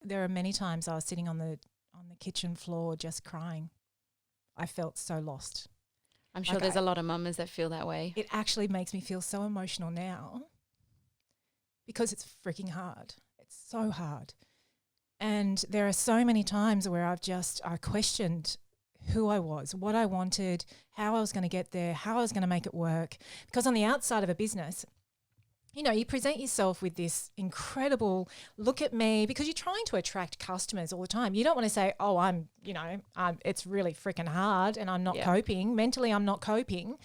there are many times I was sitting on the kitchen floor just crying. I felt so lost. I'm sure there's a lot of mamas that feel that way. It actually makes me feel so emotional now because it's freaking hard. It's so hard. And there are so many times where I questioned who I was, what I wanted, how I was going to get there, how I was going to make it work. Because on the outside of a business, you know, you present yourself with this incredible look at me because you're trying to attract customers all the time. You don't want to say, oh, it's really freaking hard and I'm not coping. Mentally, I'm not coping.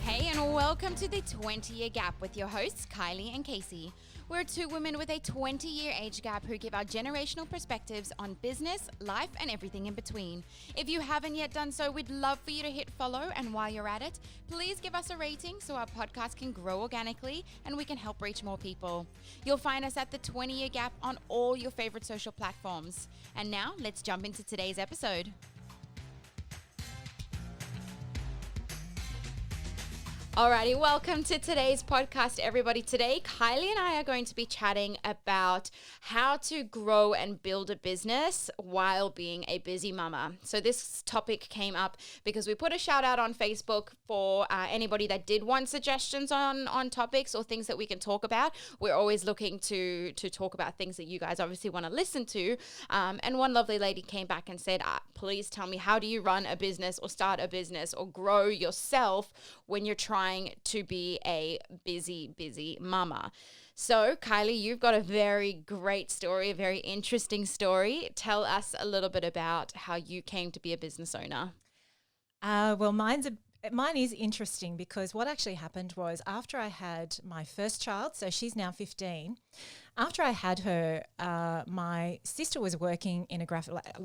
Hey, and welcome to the 20-Year Gap with your hosts, Kylie and Casey. We're two women with a 20-year age gap who give our generational perspectives on business, life, and everything in between. If you haven't yet done so, we'd love for you to hit follow, and while you're at it, please give us a rating so our podcast can grow organically and we can help reach more people. You'll find us at the 20-Year Gap on all your favorite social platforms. And now, let's jump into today's episode. Alrighty, welcome to today's podcast, everybody. Today, Kylie and I are going to be chatting about how to grow and build a business while being a busy mama. So this topic came up because we put a shout out on Facebook for anybody that did want suggestions on topics or things that we can talk about. We're always looking to talk about things that you guys obviously want to listen to. And one lovely lady came back and said, please tell me, how do you run a business or start a business or grow yourself when you're trying to be a busy mama? So Kylie, you've got a very great story, a very interesting story. Tell us a little bit about how you came to be a business owner. Well, mine is interesting because what actually happened was after I had my first child, so she's now 15, after I had her, my sister was working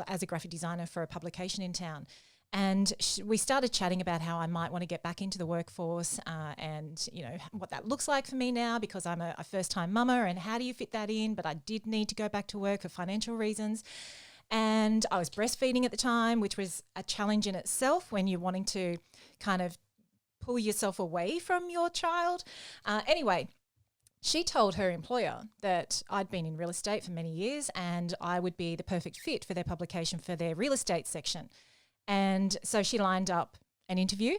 as a graphic designer for a publication in town. And we started chatting about how I might want to get back into the workforce and, you know, what that looks like for me now because I'm a first-time mama and how do you fit that in? But I did need to go back to work for financial reasons. And I was breastfeeding at the time, which was a challenge in itself when you're wanting to kind of pull yourself away from your child. Anyway, she told her employer that I'd been in real estate for many years and I would be the perfect fit for their publication for their real estate section. And so she lined up an interview.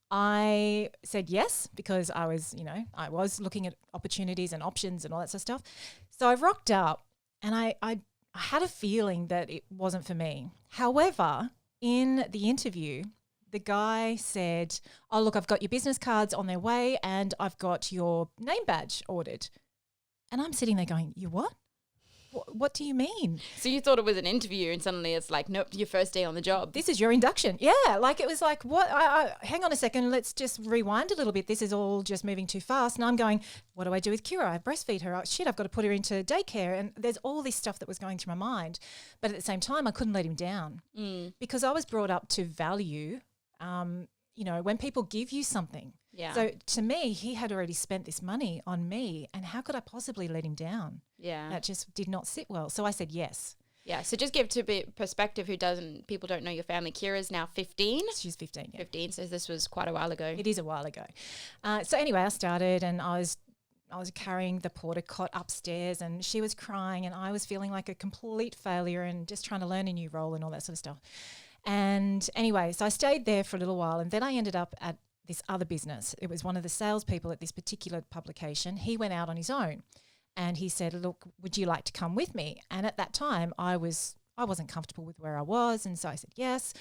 I said yes because I was looking at opportunities and options and all that sort of stuff. So I rocked up and I had a feeling that it wasn't for me. However, in the interview, the guy said, oh, look, I've got your business cards on their way and I've got your name badge ordered. And I'm sitting there going, you what? What do you mean? So you thought it was an interview and suddenly it's like, nope, your first day on the job. This is your induction. Yeah, like it was like, what? Hang on a second, let's just rewind a little bit. This is all just moving too fast. And I'm going, what do I do with Kira? I breastfeed her. Oh, shit, I've got to put her into daycare. And there's all this stuff that was going through my mind. But at the same time, I couldn't let him down because I was brought up to value, when people give you something. Yeah. So to me, he had already spent this money on me and how could I possibly let him down? Yeah. That just did not sit well. So I said yes. Yeah. So just give to a bit perspective people don't know your family. Kira's now 15. She's 15. Yeah. 15. So this was quite a while ago. It is a while ago. So anyway, I started and I was carrying the porta cot upstairs and she was crying and I was feeling like a complete failure and just trying to learn a new role and all that sort of stuff. And anyway, so I stayed there for a little while and then I ended up at this other business. It was one of the salespeople at this particular publication. He went out on his own and he said, look, would you like to come with me? And at that time I wasn't comfortable with where I was. And so I said, yes.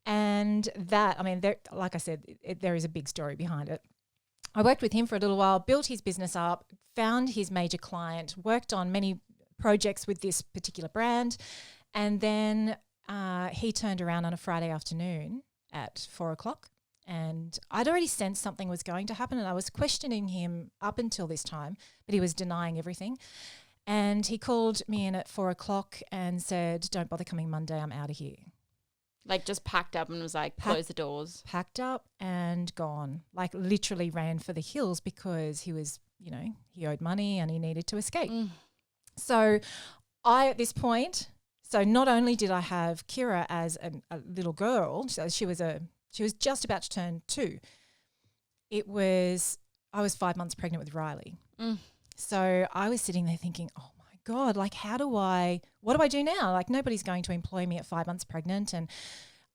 And that, like I said, there is a big story behind it. I worked with him for a little while, built his business up, found his major client, worked on many projects with this particular brand. And then he turned around on a Friday afternoon at 4:00. And I'd already sensed something was going to happen and I was questioning him up until this time, but he was denying everything. And he called me in at 4:00 and said, don't bother coming Monday, I'm out of here. Like just packed up and was like, close the doors. Packed up and gone, like literally ran for the hills because he was, he owed money and he needed to escape. So at this point, not only did I have Kira as a little girl, so she was just about to turn 2. It was I was 5 months pregnant with Riley. So I was sitting there thinking, oh my God, like what do I do now? Like nobody's going to employ me at 5 months pregnant. And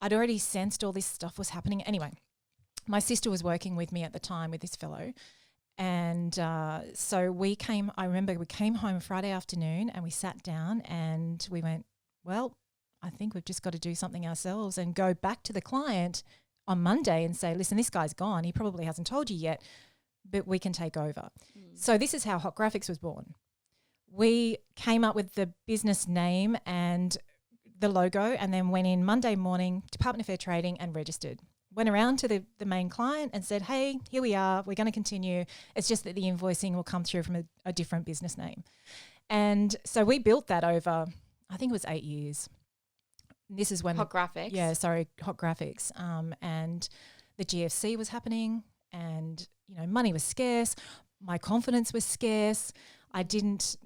I'd already sensed all this stuff was happening. Anyway, my sister was working with me at the time with this fellow. And so I remember we came home Friday afternoon and we sat down and we went, well, I think we've just got to do something ourselves and go back to the client on Monday and say, listen, this guy's gone. He probably hasn't told you yet, but we can take over. So this is how Hot Graphics was born. We came up with the business name and the logo and then went in Monday morning, Department of Fair Trading, and registered. Went around to the main client and said, hey, here we are. We're going to continue. It's just that the invoicing will come through from a different business name. And so we built that over, I think it was 8 years. This is when Hot Graphics. Yeah, sorry, Hot Graphics. And the GFC was happening and, money was scarce. My confidence was scarce. I didn't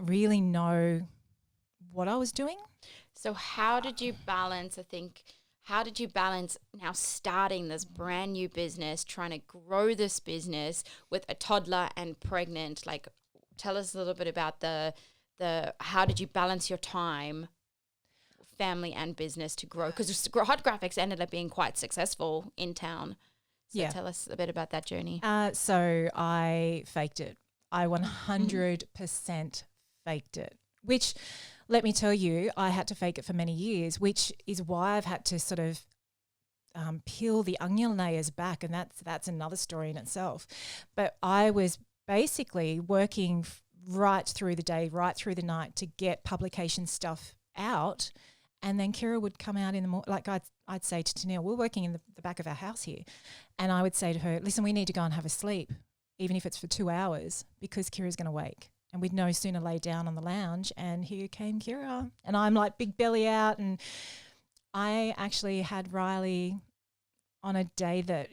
really know what I was doing. So how did you balance, now starting this brand new business, trying to grow this business with a toddler and pregnant? Like, tell us a little bit about how did you balance your time, family and business, to grow? Because Hot Graphics ended up being quite successful in town. So tell us a bit about that journey. So I faked it. I 100% faked it, which, let me tell you, I had to fake it for many years, which is why I've had to sort of peel the onion layers back, and that's another story in itself. But I was basically working right through the day, right through the night to get publication stuff out, and then Kira would come out in the morning. Like I'd say to Tanil, we're working in the back of our house here, and I would say to her, listen, we need to go and have a sleep, even if it's for 2 hours, because Kira's going to wake. And we'd no sooner lay down on the lounge and here came Kira. And I'm like big belly out. And I actually had Riley on a day that,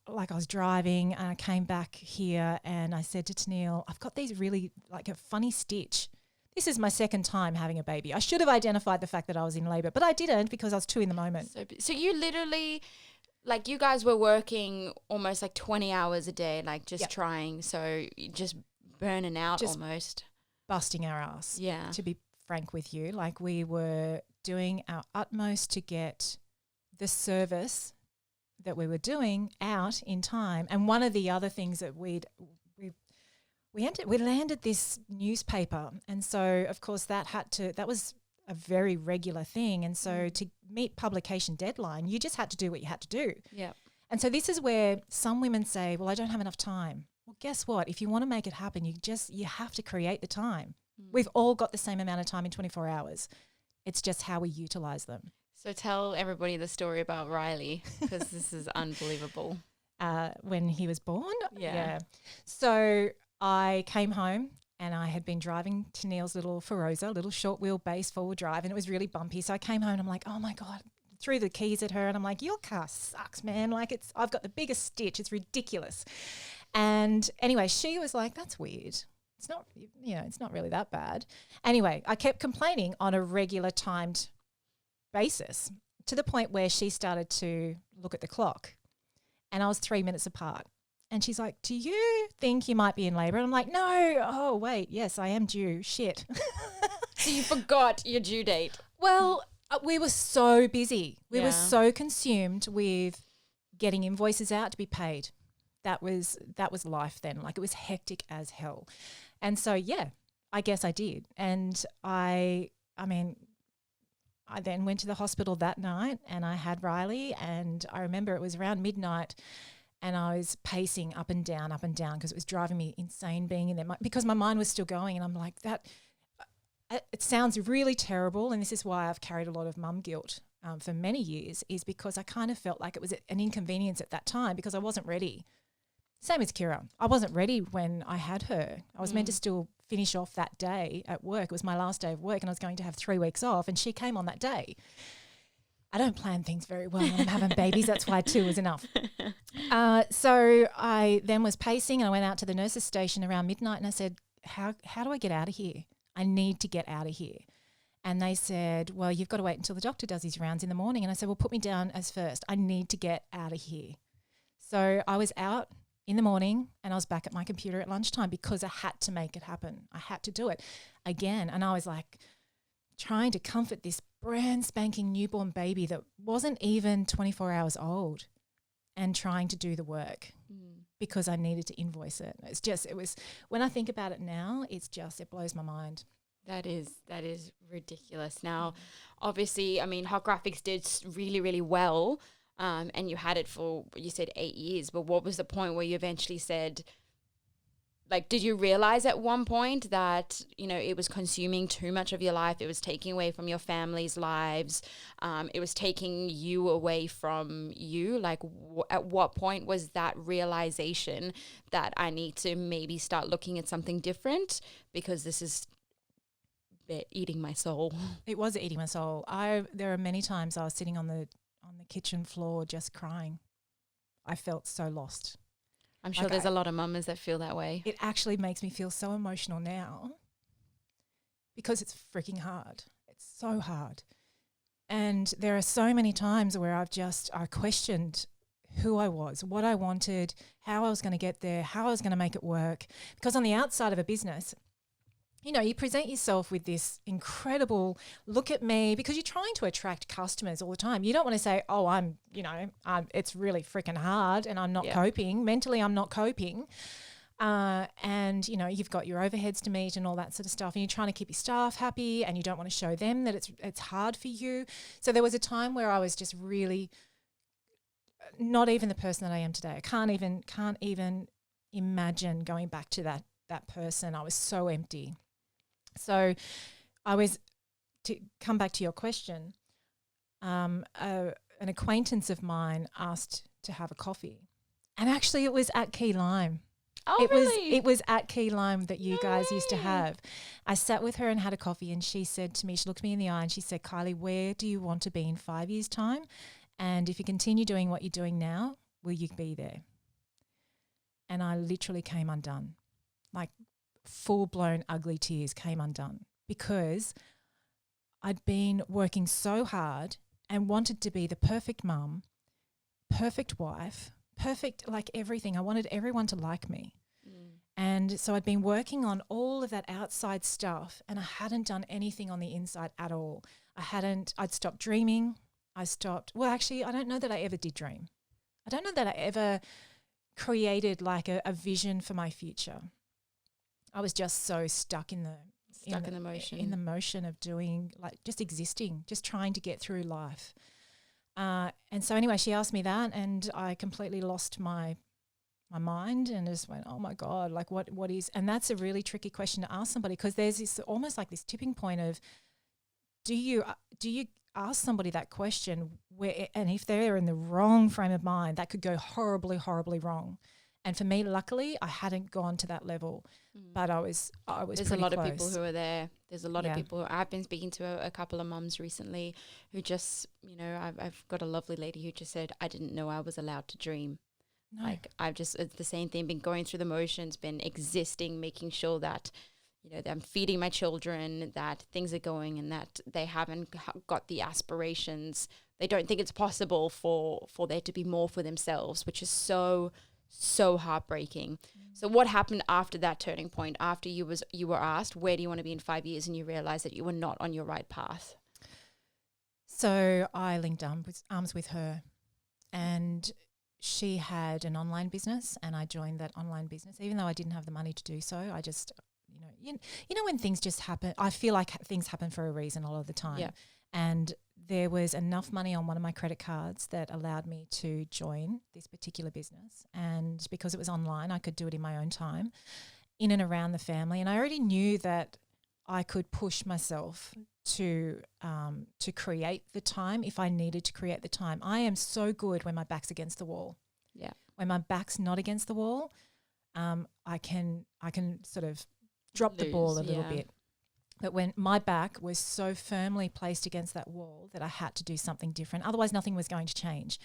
like I was driving and I came back here and I said to Tanil, I've got these really like a funny stitch. This is my second time having a baby. I should have identified the fact that I was in labour, but I didn't because I was too in the moment. So you literally, like you guys were working almost like 20 hours a day, like just trying. So you just burning out, just almost busting our ass. Yeah. To be frank with you, like we were doing our utmost to get the service that we were doing out in time. And one of the other things that we landed this newspaper, and so of course that was a very regular thing. And so to meet publication deadline, you just had to do what you had to do. Yeah. And so this is where some women say, well, I don't have enough time. Well, guess what? If you want to make it happen, you have to create the time. We've all got the same amount of time in 24 hours. It's just how we utilize them. So tell everybody the story about Riley, because this is unbelievable. When he was born? Yeah. So I came home and I had been driving Tanil's little Feroza, little short wheelbase four-wheel drive, and it was really bumpy. So I came home and I'm like, oh my God, threw the keys at her and I'm like, your car sucks, man. Like I've got the biggest stitch. It's ridiculous. And anyway, she was like, that's weird. It's not, it's not really that bad. Anyway, I kept complaining on a regular timed basis to the point where she started to look at the clock and I was 3 minutes apart. And she's like, do you think you might be in labour? And I'm like, no. Oh, wait. Yes, I am due. Shit. So you forgot your due date. Well, we were so busy. We were so consumed with getting invoices out to be paid. That was life then. Like it was hectic as hell. And so, I guess I did. And I then went to the hospital that night and I had Riley, and I remember it was around midnight and I was pacing up and down because it was driving me insane being in there because my mind was still going, and I'm like, it sounds really terrible, and this is why I've carried a lot of mum guilt for many years, is because I kind of felt like it was an inconvenience at that time because I wasn't ready. Same as Kira. I wasn't ready when I had her. I was meant to still finish off that day at work. It was my last day of work and I was going to have 3 weeks off, and she came on that day. I don't plan things very well when I'm having babies. That's why 2 was enough. So I then was pacing and I went out to the nurse's station around midnight and I said, how do I get out of here? I need to get out of here. And they said, well, you've got to wait until the doctor does his rounds in the morning. And I said, well, put me down as first. I need to get out of here. So I was out in the morning and I was back at my computer at lunchtime because I had to make it happen. I had to do it again. And I was like trying to comfort this brand spanking newborn baby that wasn't even 24 hours old and trying to do the work because I needed to invoice it. It was, when I think about it now, it blows my mind. That is ridiculous. Now, obviously, I mean, Hot Graphics did really, really well. And you had it for, you said 8 years, but what was the point where you eventually said, like, did you realize at one point that, you know, it was consuming too much of your life? It was taking away from your family's lives. It was taking you away from you. Like, at what point was that realization that I need to maybe start looking at something different because this is eating my soul? It was eating my soul. There are many times I was sitting on the kitchen floor just crying. I felt so lost. I'm sure there's a lot of mamas that feel that way. It actually makes me feel so emotional now because it's freaking hard. It's so hard. And there are so many times where I questioned who I was, what I wanted, how I was going to get there, how I was going to make it work. Because on the outside of a business, you know, you present yourself with this incredible look at me because you're trying to attract customers all the time. You don't want to say, oh, it's really freaking hard and I'm not coping. Mentally, I'm not coping. And, you know, you've got your overheads to meet and all that sort of stuff. And you're trying to keep your staff happy and you don't want to show them that it's hard for you. So there was a time where I was just really not even the person that I am today. I can't even imagine going back to that person. I was so empty. So to come back to your question, an acquaintance of mine asked to have a coffee. And actually it was at Key Lime. Oh, really? It was at Key Lime that you guys used to have. I sat with her and had a coffee and she said to me, she looked me in the eye and she said, Kylie, where do you want to be in 5 years' time? And if you continue doing what you're doing now, will you be there? And I literally came undone. Like full-blown ugly tears came undone because I'd been working so hard and wanted to be the perfect mum, perfect wife, perfect like everything. I wanted everyone to like me. And so I'd been working on all of that outside stuff and I hadn't done anything on the inside at all. I'd stopped dreaming. I don't know that I ever did dream. I don't know that I ever created like a vision for my future. I was just so stuck in the motion of doing, like, just existing, just trying to get through life. And so anyway, she asked me that and I completely lost my mind and just went, oh my God, like what is, and that's a really tricky question to ask somebody because there's this almost like this tipping point of do you ask somebody that question and if they're in the wrong frame of mind, that could go horribly, horribly wrong. And for me, luckily, I hadn't gone to that level, but I was There's pretty a lot close. of people who are there. There's a lot of people. I've been speaking to a couple of mums recently who just, you know, I've got a lovely lady who just said, I didn't know I was allowed to dream. No. Like it's the same thing, been going through the motions, been existing, making sure that, you know, that I'm feeding my children, that things are going and that they haven't got the aspirations. They don't think it's possible for there to be more for themselves, which is so heartbreaking. So what happened after that turning point, after you were asked, where do you want to be in 5 years, and you realized that you were not on your right path? So I linked arms with her, and she had an online business and I joined that online business, even though I didn't have the money to do so. I just, you know when things just happen, I feel like things happen for a reason a lot of the time. Yeah. And there was enough money on one of my credit cards that allowed me to join this particular business. And because it was online, I could do it in my own time, in and around the family. And I already knew that I could push myself to create the time if I needed to create the time. I am so good when my back's against the wall. Yeah. When my back's not against the wall, I can sort of drop the ball a little bit. But when my back was so firmly placed against that wall that I had to do something different, otherwise nothing was going to change.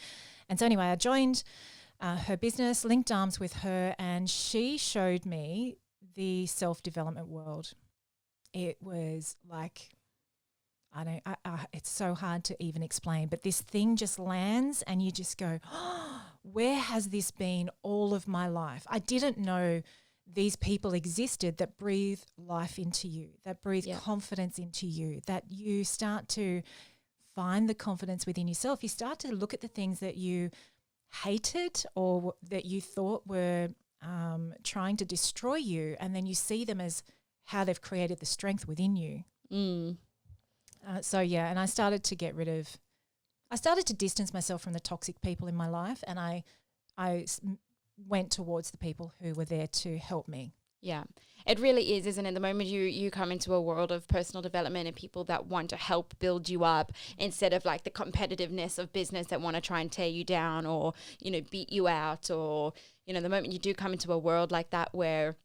And so anyway, I joined her business, linked arms with her, and she showed me the self-development world. It was like, it's so hard to even explain, but this thing just lands and you just go, oh, where has this been all of my life? I didn't know these people existed that breathe life into you, that breathe confidence into you, that you start to find the confidence within yourself. You start to look at the things that you hated or that you thought were trying to destroy you, and then you see them as how they've created the strength within you. And I started to distance myself from the toxic people in my life, and I went towards the people who were there to help me. Yeah, it really is, isn't it? The moment you come into a world of personal development and people that want to help build you up instead of like the competitiveness of business that want to try and tear you down or, you know, beat you out, or, you know, the moment you do come into a world like that where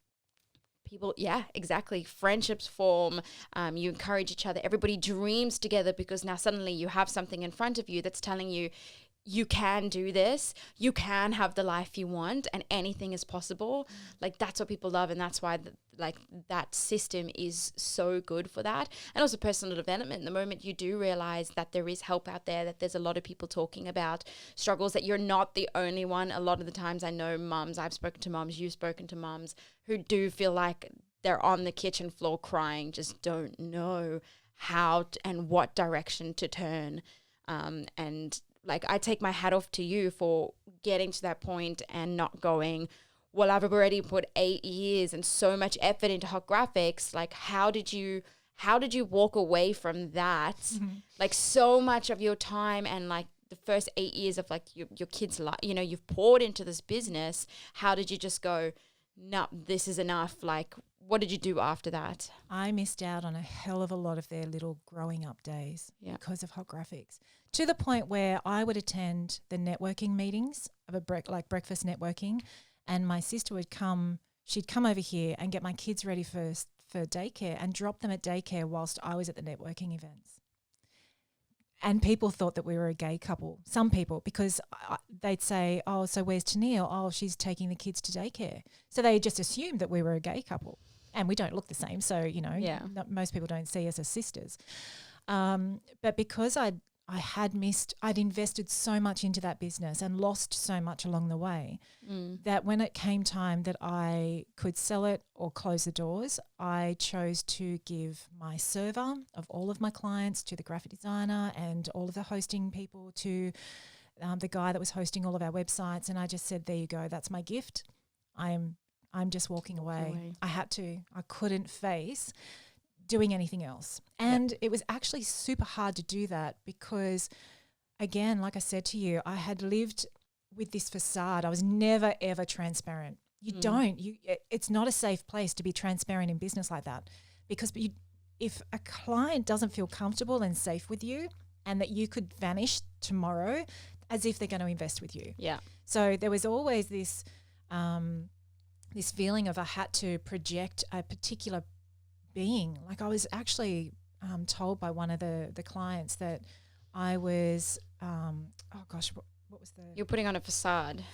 people, exactly, friendships form, you encourage each other, everybody dreams together because now suddenly you have something in front of you that's telling you, you can do this, you can have the life you want, and anything is possible. Like, that's what people love, and that's why that system is so good for that. And also personal development, the moment you do realize that there is help out there, that there's a lot of people talking about struggles, that you're not the only one. A lot of the times I know mums, I've spoken to mums, you've spoken to mums who do feel like they're on the kitchen floor crying, just don't know how and what direction to turn. And like, I take my hat off to you for getting to that point and not going, well, I've already put 8 years and so much effort into hot graphics. Like, how did you walk away from that? Mm-hmm. Like, so much of your time and like the first 8 years of like your kids' life, you know, you've poured into this business. How did you just go, no, this is enough? Like, what did you do after that? I missed out on a hell of a lot of their little growing up days because of hot graphics, to the point where I would attend the networking meetings of breakfast networking, and my sister would come. She'd come over here and get my kids ready for daycare and drop them at daycare whilst I was at the networking events. And people thought that we were a gay couple. Some people, because they'd say, "Oh, so where's Tennille? Oh, she's taking the kids to daycare." So they just assumed that we were a gay couple. And we don't look the same, so, you know, most people don't see us as sisters. But because I'd invested so much into that business and lost so much along the way, that when it came time that I could sell it or close the doors, I chose to give my server of all of my clients to the graphic designer and all of the hosting people to the guy that was hosting all of our websites. And I just said, there you go, that's my gift. I'm just walking away. I had to. I couldn't face doing anything else. And it was actually super hard to do that because, again, like I said to you, I had lived with this facade. I was never, ever transparent. It's not a safe place to be transparent in business like that, because if a client doesn't feel comfortable and safe with you, and that you could vanish tomorrow as if they're going to invest with you. Yeah. So there was always this this feeling of I had to project a particular being. Like, I was actually told by one of the clients that I was, what was the... You're putting on a facade.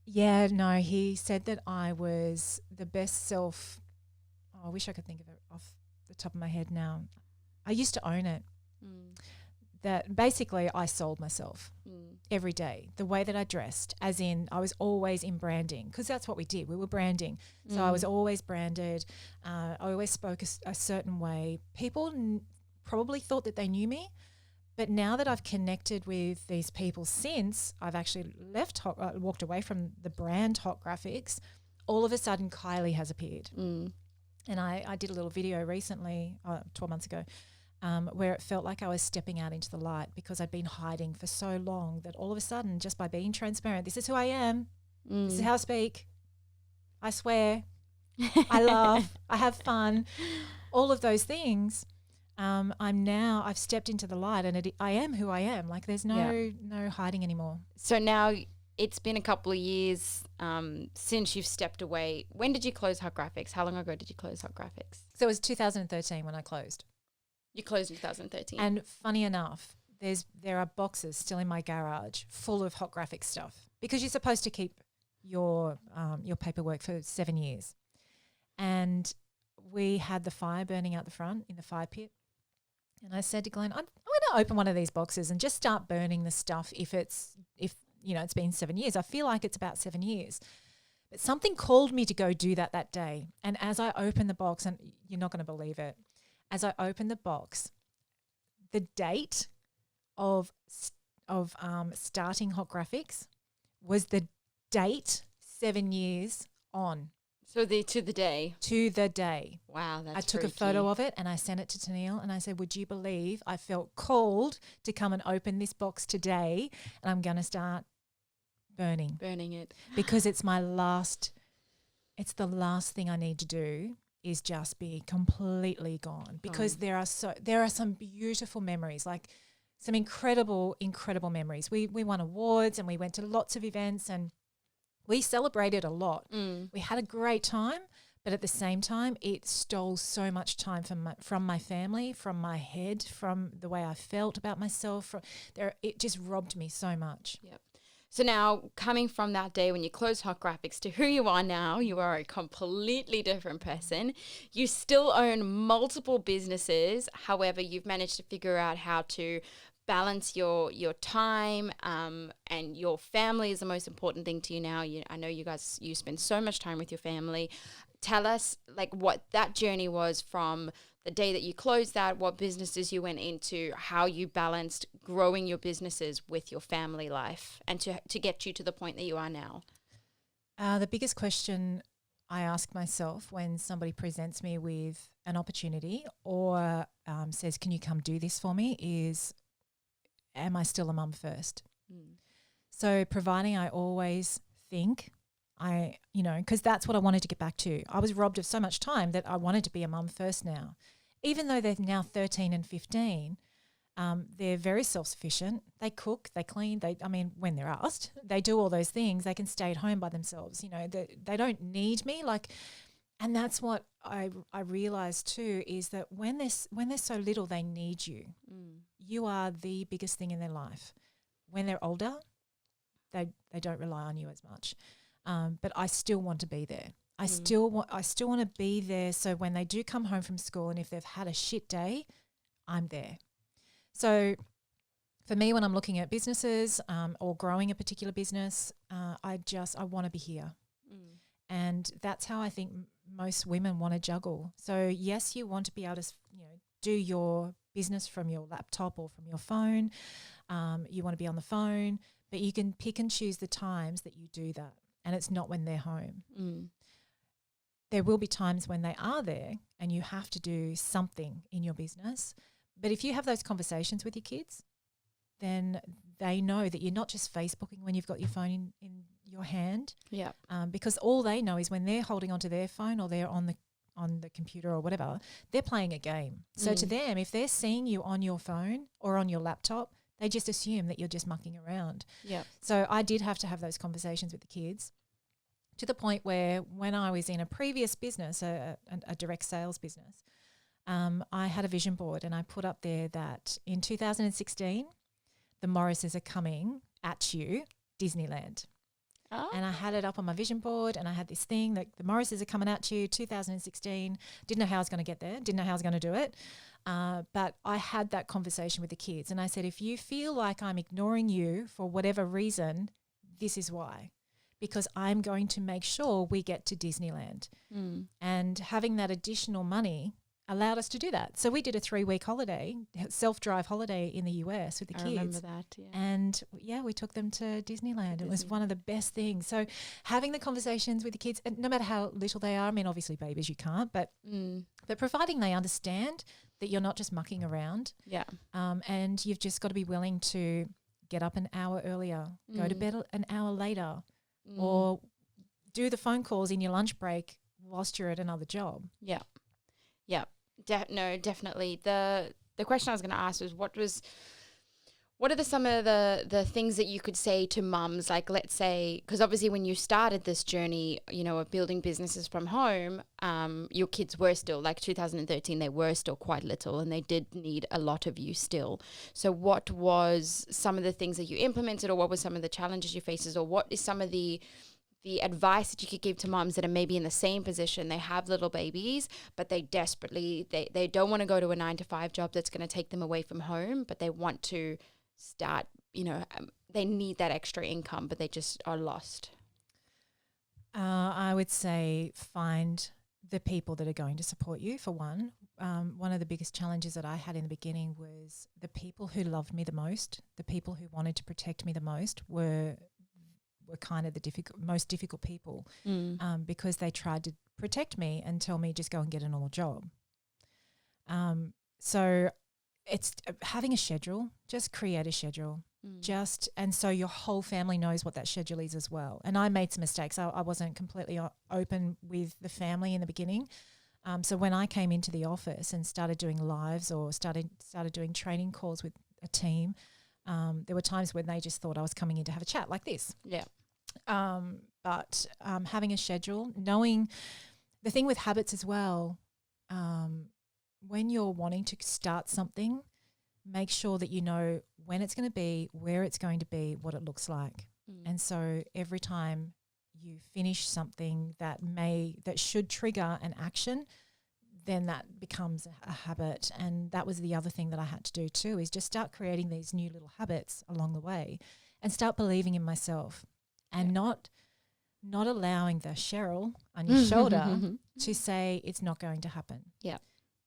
Yeah, no, he said that I was the best self. I wish I could think of it off the top of my head now. I used to own it. That basically I sold myself every day, the way that I dressed, as in I was always in branding, because that's what we did. We were branding. So I was always branded. I always spoke a certain way. People probably thought that they knew me, but now that I've connected with these people since I've actually walked away from the brand Hot Graphics, all of a sudden Kylie has appeared. And I did a little video recently, 12 months ago, where it felt like I was stepping out into the light because I'd been hiding for so long, that all of a sudden, just by being transparent, this is who I am, this is how I speak, I swear, I laugh, I have fun, all of those things, I've stepped into the light, and I am who I am. Like, there's no hiding anymore. So now it's been a couple of years since you've stepped away. When did you close Hot Graphics? How long ago did you close Hot Graphics? So it was 2013 when I closed. You closed in 2013. And funny enough, there are boxes still in my garage full of Hot Graphics stuff, because you're supposed to keep your paperwork for 7 years. And we had the fire burning out the front in the fire pit. And I said to Glenn, I'm going to open one of these boxes and just start burning the stuff if it's been 7 years. I feel like it's about 7 years. But something called me to go do that day. And as I opened the box, and you're not going to believe it, as I opened the box, the date of starting Hot Graphics was the date 7 years on. So to the day. To the day. Wow, that's I took freaky. a photo of it and I sent it to Tennille and I said, would you believe I felt called to come and open this box today and I'm going to start burning it. Because it's the last thing I need to do is just be completely gone, because there are some beautiful memories, like some incredible memories. We won awards and we went to lots of events and we celebrated a lot. We had a great time, but at the same time, it stole so much time from my family, from my head, from the way I felt about myself. It just robbed me so much. Yep. So now, coming from that day when you closed Hot Graphics to who you are now, you are a completely different person. You still own multiple businesses. However, you've managed to figure out how to balance your time, and your family is the most important thing to you now. I know you spend so much time with your family. Tell us like what that journey was from the day that you closed that, what businesses you went into, how you balanced growing your businesses with your family life, and to get you to the point that you are now. The biggest question I ask myself when somebody presents me with an opportunity or says, can you come do this for me, is, am I still a mum first? So providing I always think because that's what I wanted to get back to. I was robbed of so much time that I wanted to be a mum first now. Even though they're now 13 and 15, they're very self-sufficient. They cook, they clean, when they're asked, they do all those things. They can stay at home by themselves. They don't need me. And that's what I realized too, is that when they're so little, they need you. You are the biggest thing in their life. When they're older, they don't rely on you as much. But I still want to be there. I still want to be there, so when they do come home from school and if they've had a shit day, I'm there. So for me, when I'm looking at businesses or growing a particular business, I want to be here. And that's how I think most women want to juggle. So yes, you want to be able to do your business from your laptop or from your phone. You want to be on the phone, but you can pick and choose the times that you do that. And it's not when they're home. There will be times when they are there and you have to do something in your business. But if you have those conversations with your kids, then they know that you're not just Facebooking when you've got your phone in your hand. Yeah. Because all they know is when they're holding onto their phone or they're on the computer or whatever, they're playing a game. So to them, if they're seeing you on your phone or on your laptop, they just assume that you're just mucking around. Yeah. So I did have to have those conversations with the kids, to the point where when I was in a previous business, a direct sales business, I had a vision board and I put up there that in 2016, the Morrises are coming at you, Disneyland. Oh. And I had it up on my vision board and I had this thing that the Morrises are coming at you, 2016. Didn't know how I was going to get there, didn't know how I was going to do it. But I had that conversation with the kids and I said, if you feel like I'm ignoring you for whatever reason, this is why. Because I'm going to make sure we get to Disneyland. And having that additional money allowed us to do that. So we did a 3-week holiday, self-drive holiday in the US with the kids. I remember that, yeah. And we took them to Disneyland. It was one of the best things. So having the conversations with the kids, and no matter how little they are, obviously babies you can't, but providing they understand that you're not just mucking around. Yeah. And you've just got to be willing to get up an hour earlier, go to bed an hour later, or do the phone calls in your lunch break whilst you're at another job. Yeah. Yeah. No, definitely. The question I was going to ask was what are some of the things that you could say to mums? Like, let's say, because obviously when you started this journey, of building businesses from home, your kids were still, like 2013, they were still quite little and they did need a lot of you still. So what was some of the things that you implemented, or what were some of the challenges you faced, or what is some of the advice that you could give to moms that are maybe in the same position? They have little babies, but they desperately, they don't want to go to a 9-to-5 job that's going to take them away from home, but they want to start, they need that extra income, but they just are lost? I would say find the people that are going to support you, for one. One of the biggest challenges that I had in the beginning was the people who loved me the most, the people who wanted to protect me the most were kind of the most difficult people, because they tried to protect me and tell me just go and get a normal job. So it's having a schedule, just create a schedule. And so your whole family knows what that schedule is as well. And I made some mistakes. I wasn't completely open with the family in the beginning. So when I came into the office and started doing lives or started doing training calls with a team, there were times when they just thought I was coming in to have a chat like this. Yeah. But having a schedule, knowing the thing with habits as well, when you're wanting to start something, make sure that you know when it's going to be, where it's going to be, what it looks like. And so every time you finish something that should trigger an action, then that becomes a habit. And that was the other thing that I had to do too, is just start creating these new little habits along the way and start believing in myself and not allowing the Cheryl on your shoulder to say it's not going to happen. Yeah.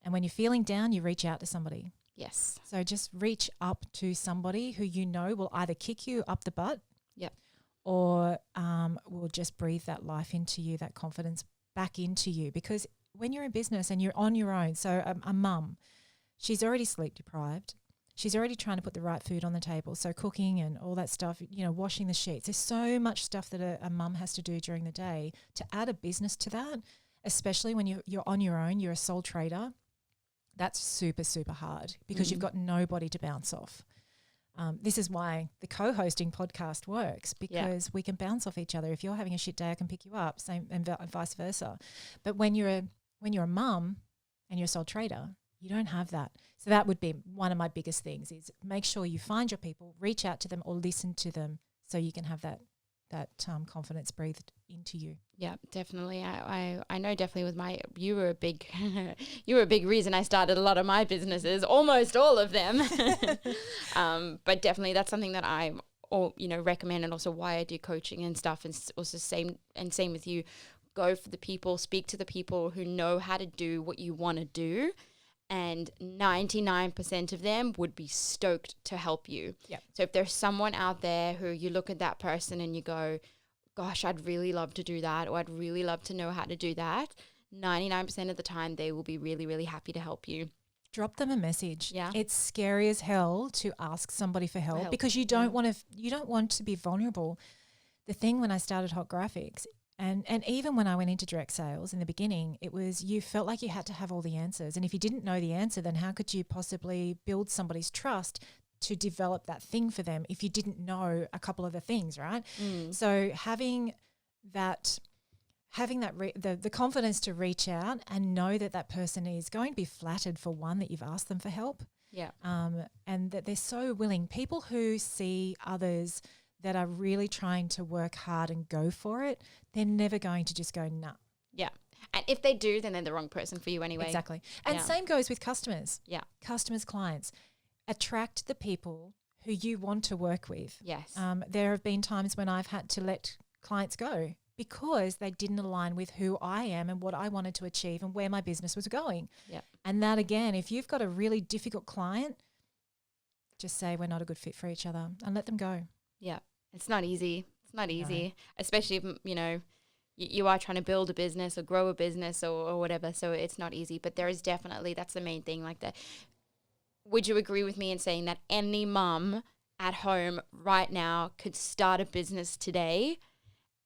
And when you're feeling down, you reach out to somebody. Yes. So just reach up to somebody who you know will either kick you up the butt, or will just breathe that life into you, that confidence back into you. Because when you're in business and you're on your own, so a mum, she's already sleep deprived. She's already trying to put the right food on the table. So cooking and all that stuff, washing the sheets. There's so much stuff that a mum has to do during the day. To add a business to that, especially when you're on your own, you're a sole trader, that's super, super hard because you've got nobody to bounce off. This is why the co-hosting podcast works, because we can bounce off each other. If you're having a shit day, I can pick you up, same and vice versa. But when you're a mum and you're a sole trader, you don't have that. So that would be one of my biggest things, is make sure you find your people, reach out to them or listen to them so you can have that confidence breathed into you. Yeah, definitely. I know definitely with you were a big reason I started a lot of my businesses, almost all of them. But definitely that's something that I recommend, and also why I do coaching and stuff. And also same with you, go for the people, speak to the people who know how to do what you want to do. And 99% of them would be stoked to help you. Yep. So if there's someone out there who you look at that person and you go, gosh, I'd really love to do that, or I'd really love to know how to do that, 99% of the time they will be really, really happy to help you. Drop them a message. Yeah. It's scary as hell to ask somebody for help because you don't want to be vulnerable. The thing when I started Hot Graphics, and even when I went into direct sales in the beginning, it was you felt like you had to have all the answers. And if you didn't know the answer, then how could you possibly build somebody's trust to develop that thing for them if you didn't know a couple of the things, right? So having the confidence to reach out and know that person is going to be flattered, for one, that you've asked them for help. Yeah. And that they're so willing. People who see others that are really trying to work hard and go for it, they're never going to just go, nah. Yeah. And if they do, then they're the wrong person for you anyway. Exactly. And same goes with customers. Yeah. Customers, clients. Attract the people who you want to work with. Yes. There have been times when I've had to let clients go because they didn't align with who I am and what I wanted to achieve and where my business was going. Yeah. And that, again, if you've got a really difficult client, just say we're not a good fit for each other and let them go. Yeah. It's not easy. It's not easy, especially if, you are trying to build a business or grow a business or whatever. So it's not easy, but there is definitely, that's the main thing. Like that. Would you agree with me in saying that any mum at home right now could start a business today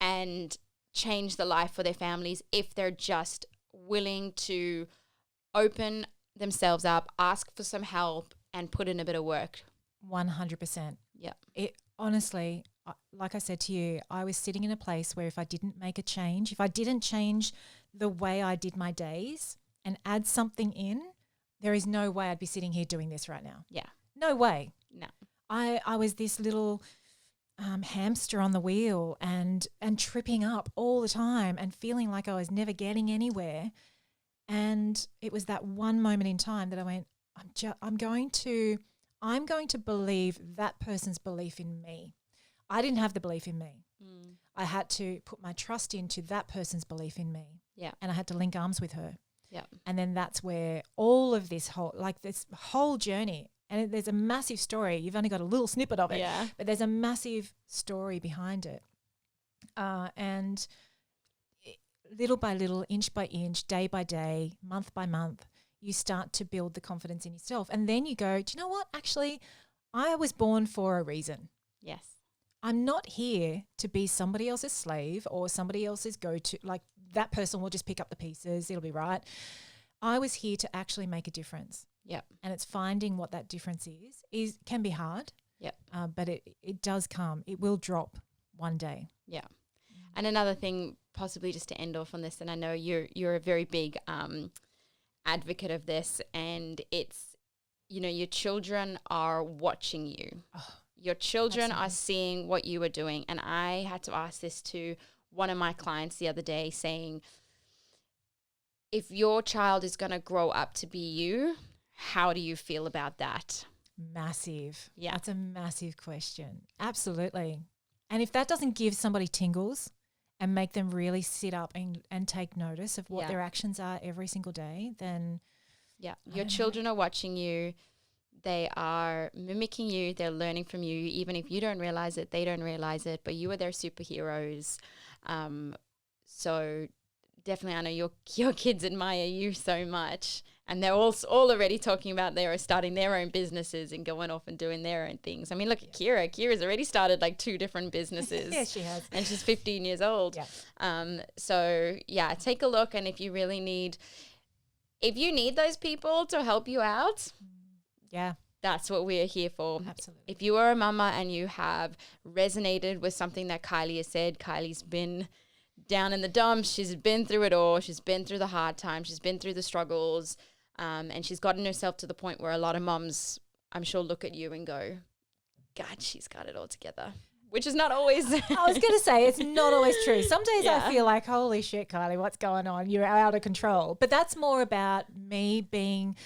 and change the life for their families if they're just willing to open themselves up, ask for some help, and put in a bit of work? 100%. Yeah. Honestly, like I said to you, I was sitting in a place where if I didn't make a change, if I didn't change the way I did my days and add something in, there is no way I'd be sitting here doing this right now. Yeah. No way. No. I was this little hamster on the wheel and tripping up all the time and feeling like I was never getting anywhere. And it was that one moment in time that I went, I'm going to believe that person's belief in me. I didn't have the belief in me. I had to put my trust into that person's belief in me. Yeah. And I had to link arms with her. Yeah. And then that's where all of this whole journey, and there's a massive story. You've only got a little snippet of it, but there's a massive story behind it. And little by little, inch by inch, day by day, month by month, you start to build the confidence in yourself. And then you go, do you know what? Actually, I was born for a reason. Yes. I'm not here to be somebody else's slave or somebody else's go-to. Like, that person will just pick up the pieces. It'll be right. I was here to actually make a difference. Yep. And it's finding what that difference is can be hard. Yep. But it does come. It will drop one day. Yeah. And another thing, possibly just to end off on this, and I know you're a very big advocate of this, and it's, your children are watching you. Oh. Your children are seeing what you are doing. And I had to ask this to one of my clients the other day, saying, if your child is going to grow up to be you, how do you feel about that? Massive. Yeah. That's a massive question. Absolutely. And if that doesn't give somebody tingles and make them really sit up and take notice of what their actions are every single day, then your children are watching you. They are mimicking you. They're learning from you. Even if you don't realize it, they don't realize it, but you are their superheroes. So definitely, I know your kids admire you so much, and they're all already talking about starting their own businesses and going off and doing their own things. I mean, look at Kira. Kira's already started like 2 different businesses. Yes, she has. And she's 15 years old. Yeah. So take a look. And if you need those people to help you out, that's what we're here for. Absolutely. If you are a mama and you have resonated with something that Kylie has said, Kylie's been down in the dumps. She's been through it all. She's been through the hard times. She's been through the struggles. And she's gotten herself to the point where a lot of moms, I'm sure, look at you and go, God, she's got it all together. Which is not always. I was going to say, it's not always true. Some days I feel like, holy shit, Kylie, what's going on? You're out of control. But that's more about me being...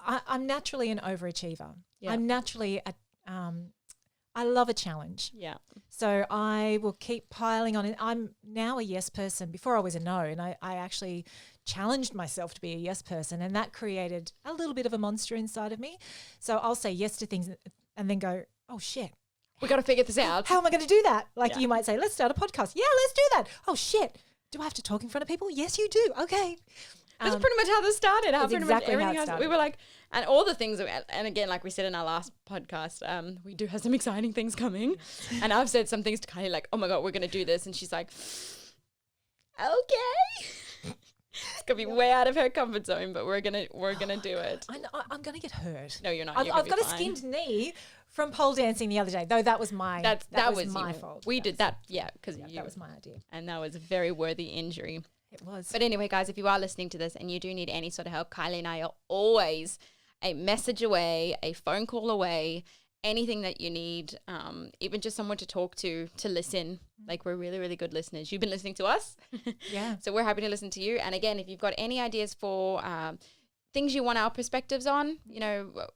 I'm naturally an overachiever. Yeah. I'm naturally I love a challenge. Yeah. So I will keep piling on. I'm now a yes person. Before I was a no, and I actually challenged myself to be a yes person, and that created a little bit of a monster inside of me. So I'll say yes to things and then go, oh shit, we got to figure this out. How am I going to do that? Like you might say, let's start a podcast. Yeah, let's do that. Oh shit, do I have to talk in front of people? Yes, you do. Okay. That's pretty much how this started. How pretty exactly much everything how it started. We were like, and all the things, and again, like we said in our last podcast, we do have some exciting things coming. And I've said some things to Kylie like, oh my God, we're going to do this. And she's like, okay. It's going to be way out of her comfort zone, but we're going to do it. I'm going to get hurt. No, you're not. I've got a skinned knee from pole dancing the other day, though that was my that was my fault. We did that, because that was my idea. And that was a very worthy injury. It was. But anyway, guys, if you are listening to this and you do need any sort of help, Kylie and I are always a message away, a phone call away, anything that you need, even just someone to talk to listen. Like, we're really, really good listeners. You've been listening to us. Yeah. So we're happy to listen to you. And again, if you've got any ideas for things you want our perspectives on,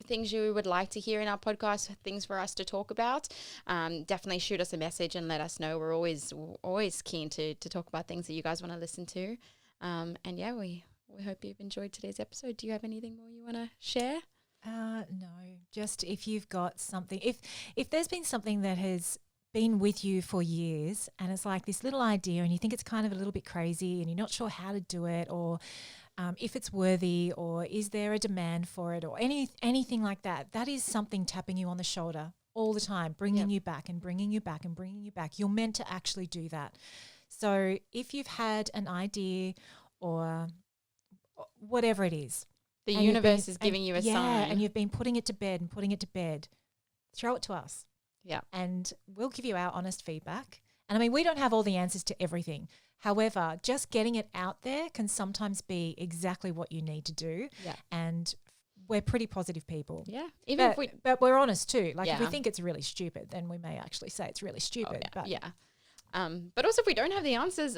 things you would like to hear in our podcast, things for us to talk about, definitely shoot us a message and let us know. We're always keen to talk about things that you guys want to listen to. And yeah, we hope you've enjoyed today's episode. Do you have anything more you want to share? No, just if you've got something, if there's been something that has been with you for years and it's like this little idea and you think it's kind of a little bit crazy and you're not sure how to do it, or if it's worthy, or is there a demand for it, or anything like that, that is something tapping you on the shoulder all the time, bringing you back and bringing you back and bringing you back. You're meant to actually do that. So if you've had an idea or whatever it is, the universe is giving you a sign. And you've been putting it to bed, throw it to us. Yeah. And we'll give you our honest feedback. And I mean, we don't have all the answers to everything. However, just getting it out there can sometimes be exactly what you need to do. Yeah. And we're pretty positive people. Yeah. But we're honest too. Like if we think it's really stupid, then we may actually say it's really stupid. But also if we don't have the answers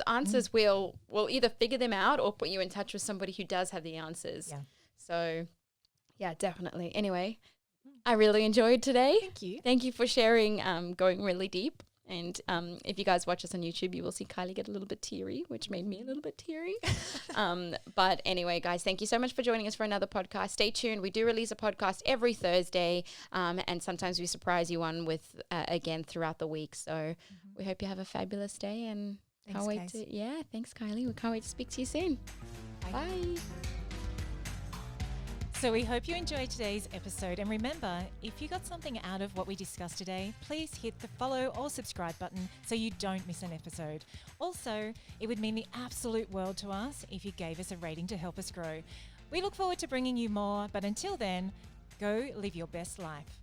we'll either figure them out or put you in touch with somebody who does have the answers. Yeah. So yeah, definitely. Anyway, I really enjoyed today. Thank you. Thank you for sharing, going really deep. And if you guys watch us on YouTube, you will see Kylie get a little bit teary, which made me a little bit teary. But anyway, guys, thank you so much for joining us for another podcast. Stay tuned. We do release a podcast every Thursday, and sometimes we surprise you one with again throughout the week. So we hope you have a fabulous day, and thanks, thanks, Kylie. We can't wait to speak to you soon. Bye. So we hope you enjoyed today's episode, and remember, if you got something out of what we discussed today, please hit the follow or subscribe button so you don't miss an episode. Also, it would mean the absolute world to us if you gave us a rating to help us grow. We look forward to bringing you more, but until then, go live your best life.